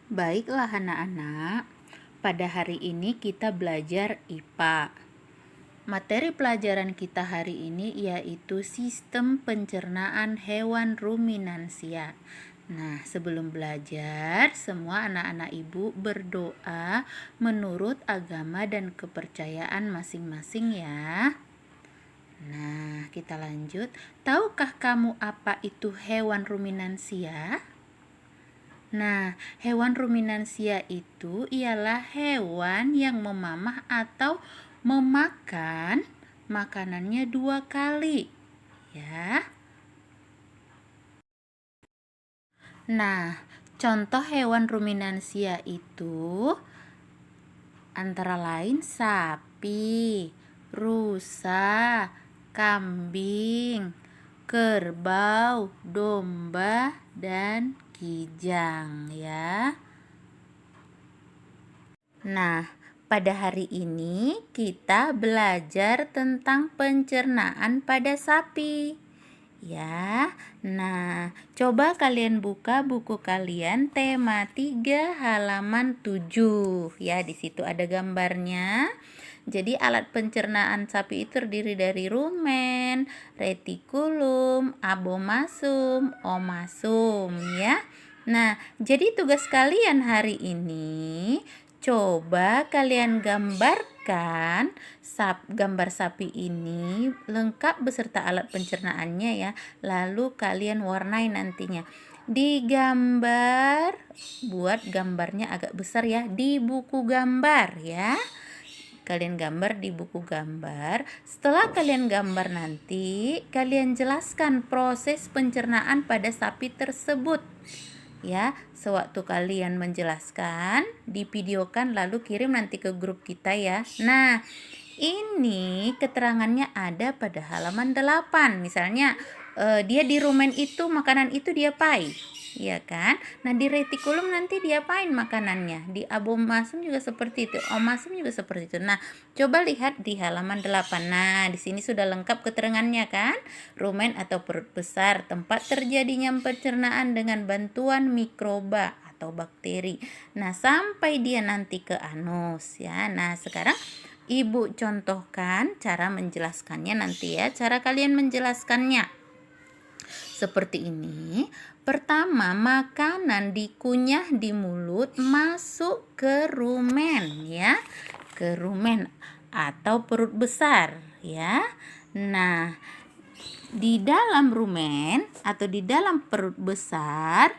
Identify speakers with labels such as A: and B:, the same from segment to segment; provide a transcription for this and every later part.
A: Baiklah anak-anak, pada hari ini kita belajar IPA. Materi pelajaran kita hari ini yaitu sistem pencernaan hewan ruminansia. Nah, sebelum belajar, semua anak-anak ibu berdoa menurut agama dan kepercayaan masing-masing ya. Nah, kita lanjut. Tahukah kamu apa itu hewan ruminansia? Nah, hewan ruminansia itu ialah hewan yang memamah atau memakan makanannya 2 kali. Ya. Nah, contoh hewan ruminansia itu antara lain sapi, rusa, kambing, kerbau, domba, dan kijang ya. Nah, pada hari ini kita belajar tentang pencernaan pada sapi. Ya. Nah, coba kalian buka buku kalian tema 3 halaman 7. Ya, di situ ada gambarnya. Jadi alat pencernaan sapi itu terdiri dari rumen, retikulum, abomasum, omasum ya. Nah, jadi tugas kalian hari ini coba kalian gambarkan gambar sapi ini lengkap beserta alat pencernaannya ya. Lalu kalian warnai nantinya. Digambar, buat gambarnya agak besar ya di buku gambar ya. Kalian gambar di buku gambar. Setelah kalian gambar nanti, kalian jelaskan proses pencernaan pada sapi tersebut. Ya, sewaktu kalian menjelaskan, divideokan lalu kirim nanti ke grup kita ya. Nah, ini keterangannya ada pada halaman 8. Misalnya dia di rumen itu makanan itu diapain? Iya kan? Nah, di retikulum nanti diapain makanannya? Di abomasum juga seperti itu. Omasum juga seperti itu. Nah, coba lihat di halaman 8. Nah, di sini sudah lengkap keterangannya kan? Rumen atau perut besar, tempat terjadinya pencernaan dengan bantuan mikroba atau bakteri. Nah, sampai dia nanti ke anus ya. Nah, sekarang Ibu contohkan cara menjelaskannya nanti ya. Cara kalian menjelaskannya seperti ini. Pertama, makanan dikunyah di mulut masuk ke rumen ya. Ke rumen atau perut besar ya. Nah, di dalam rumen atau di dalam perut besar,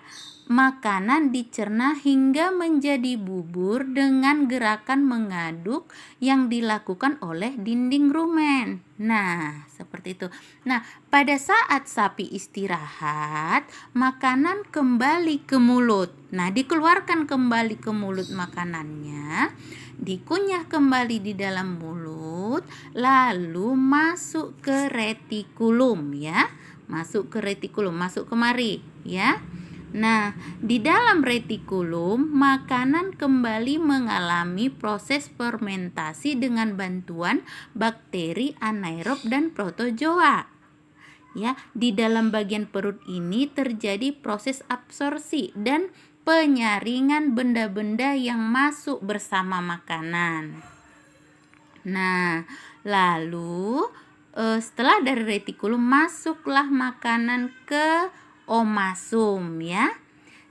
A: makanan dicerna hingga menjadi bubur dengan gerakan mengaduk yang dilakukan oleh dinding rumen. Nah, seperti itu. Nah, pada saat sapi istirahat, makanan kembali ke mulut. Nah, dikeluarkan kembali ke mulut makanannya, dikunyah kembali di dalam mulut, lalu masuk ke retikulum ya. Masuk ke retikulum, masuk kemari ya. Nah, di dalam retikulum, makanan kembali mengalami proses fermentasi dengan bantuan bakteri anaerob dan protozoa. Ya, di dalam bagian perut ini terjadi proses absorpsi dan penyaringan benda-benda yang masuk bersama makanan. Nah, lalu setelah dari retikulum masuklah makanan ke omasum ya.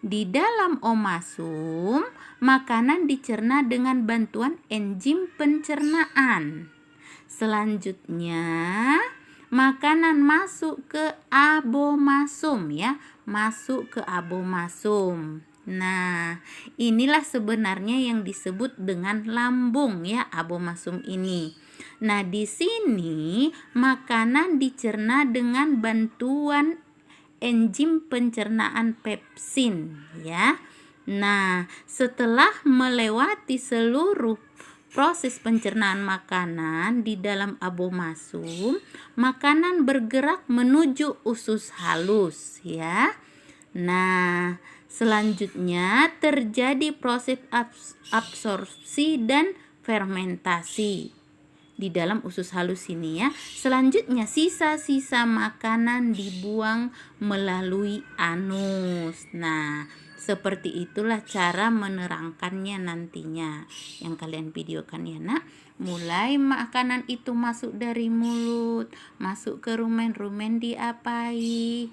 A: Di dalam omasum, makanan dicerna dengan bantuan enzim pencernaan. Selanjutnya, makanan masuk ke abomasum ya, masuk ke abomasum. Nah, inilah sebenarnya yang disebut dengan lambung ya, abomasum ini. Nah, di sini makanan dicerna dengan bantuan enzim pencernaan pepsin ya. Nah, setelah melewati seluruh proses pencernaan makanan di dalam abomasum, makanan bergerak menuju usus halus ya. Nah, selanjutnya terjadi proses absorpsi dan fermentasi di dalam usus halus ini ya. Selanjutnya sisa-sisa makanan dibuang melalui anus. Nah, Seperti itulah cara menerangkannya nantinya yang kalian videokan ya nak. Mulai makanan itu masuk dari mulut, masuk ke rumen-rumen diapai,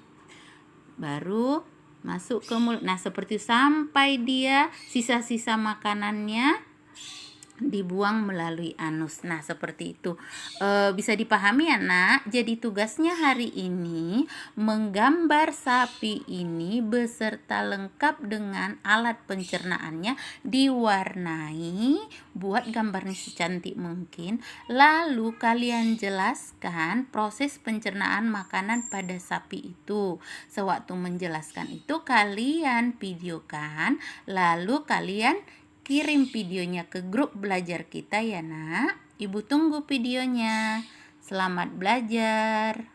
A: baru masuk ke mulut. Nah seperti sampai dia sisa-sisa makanannya dibuang melalui anus. Nah seperti itu, bisa dipahami ya nak. Jadi tugasnya hari ini menggambar sapi ini beserta lengkap dengan alat pencernaannya, diwarnai, buat gambarnya secantik mungkin. Lalu kalian jelaskan proses pencernaan makanan pada sapi itu. Sewaktu menjelaskan itu kalian videokan, lalu kalian kirim videonya ke grup belajar kita ya nak. Ibu tunggu videonya. Selamat belajar.